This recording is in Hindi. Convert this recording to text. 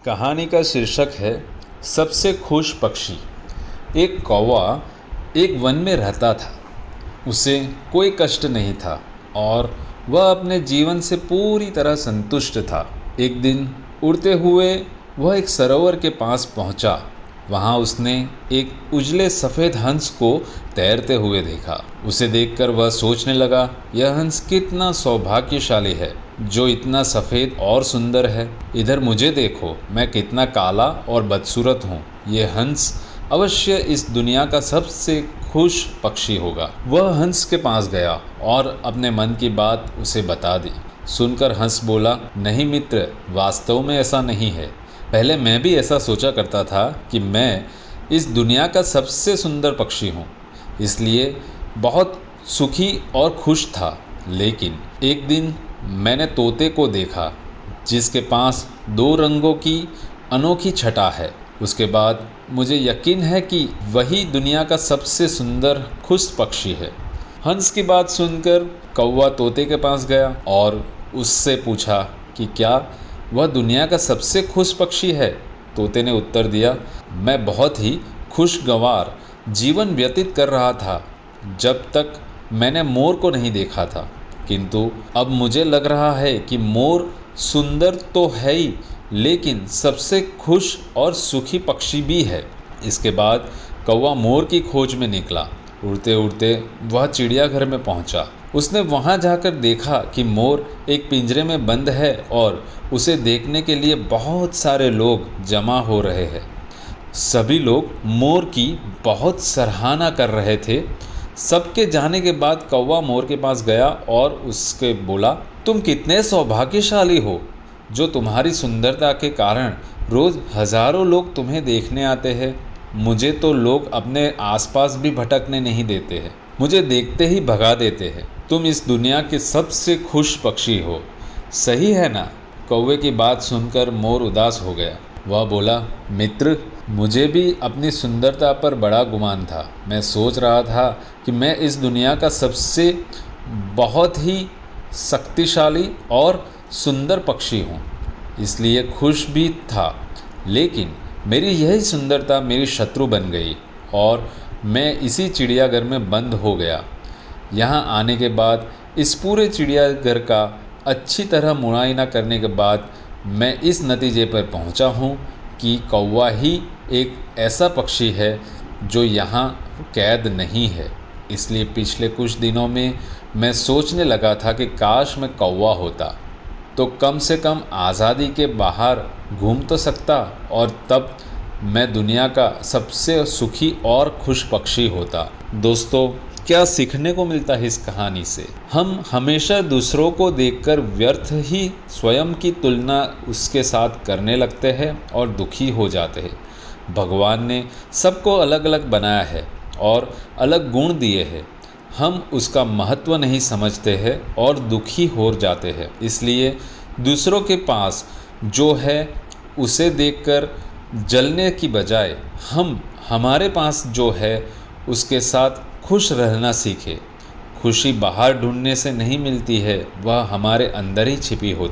कहानी का शीर्षक है सबसे खुश पक्षी। एक कौवा एक वन में रहता था। उसे कोई कष्ट नहीं था और वह अपने जीवन से पूरी तरह संतुष्ट था। एक दिन उड़ते हुए वह एक सरोवर के पास पहुंचा। वहां उसने एक उजले सफ़ेद हंस को तैरते हुए देखा। उसे देखकर वह सोचने लगा, यह हंस कितना सौभाग्यशाली है जो इतना सफ़ेद और सुंदर है। इधर मुझे देखो, मैं कितना काला और बदसूरत हूँ। ये हंस अवश्य इस दुनिया का सबसे खुश पक्षी होगा। वह हंस के पास गया और अपने मन की बात उसे बता दी। सुनकर हंस बोला, नहीं मित्र, वास्तव में ऐसा नहीं है। पहले मैं भी ऐसा सोचा करता था कि मैं इस दुनिया का सबसे सुंदर पक्षी हूँ, इसलिए बहुत सुखी और खुश था। लेकिन एक दिन मैंने तोते को देखा जिसके पास दो रंगों की अनोखी छटा है। उसके बाद मुझे यकीन है कि वही दुनिया का सबसे सुंदर खुश पक्षी है। हंस की बात सुनकर कौवा तोते के पास गया और उससे पूछा कि क्या वह दुनिया का सबसे खुश पक्षी है। तोते ने उत्तर दिया, मैं बहुत ही खुशगवार जीवन व्यतीत कर रहा था जब तक मैंने मोर को नहीं देखा था, किंतु अब मुझे लग रहा है कि मोर सुंदर तो है ही, लेकिन सबसे खुश और सुखी पक्षी भी है। इसके बाद कौवा मोर की खोज में निकला। उड़ते उड़ते वह चिड़ियाघर में पहुंचा। उसने वहां जाकर देखा कि मोर एक पिंजरे में बंद है और उसे देखने के लिए बहुत सारे लोग जमा हो रहे हैं। सभी लोग मोर की बहुत सराहना कर रहे थे। सबके जाने के बाद कौवा मोर के पास गया और उसके बोला, तुम कितने सौभाग्यशाली हो जो तुम्हारी सुंदरता के कारण रोज हजारों लोग तुम्हें देखने आते हैं। मुझे तो लोग अपने आसपास भी भटकने नहीं देते हैं, मुझे देखते ही भगा देते हैं। तुम इस दुनिया के सबसे खुश पक्षी हो, सही है ना। कौवे की बात सुनकर मोर उदास हो गया। वह बोला, मित्र, मुझे भी अपनी सुंदरता पर बड़ा गुमान था। मैं सोच रहा था कि मैं इस दुनिया का सबसे बहुत ही शक्तिशाली और सुंदर पक्षी हूँ, इसलिए खुश भी था। लेकिन मेरी यही सुंदरता मेरी शत्रु बन गई और मैं इसी चिड़ियाघर में बंद हो गया। यहाँ आने के बाद इस पूरे चिड़ियाघर का अच्छी तरह मुआयना करने के बाद मैं इस नतीजे पर पहुँचा हूँ कि कौवा ही एक ऐसा पक्षी है जो यहाँ कैद नहीं है। इसलिए पिछले कुछ दिनों में मैं सोचने लगा था कि काश मैं कौवा होता तो कम से कम आज़ादी के बाहर घूम तो सकता और तब मैं दुनिया का सबसे सुखी और खुश पक्षी होता। दोस्तों, क्या सीखने को मिलता है इस कहानी से? हम हमेशा दूसरों को देखकर व्यर्थ ही स्वयं की तुलना उसके साथ करने लगते हैं और दुखी हो जाते हैं। भगवान ने सबको अलग अलग बनाया है और अलग गुण दिए हैं। हम उसका महत्व नहीं समझते हैं और दुखी हो जाते हैं। इसलिए दूसरों के पास जो है उसे देखकर जलने की बजाय हम हमारे पास जो है उसके साथ खुश रहना सीखें। खुशी बाहर ढूंढने से नहीं मिलती है, वह हमारे अंदर ही छिपी होती है।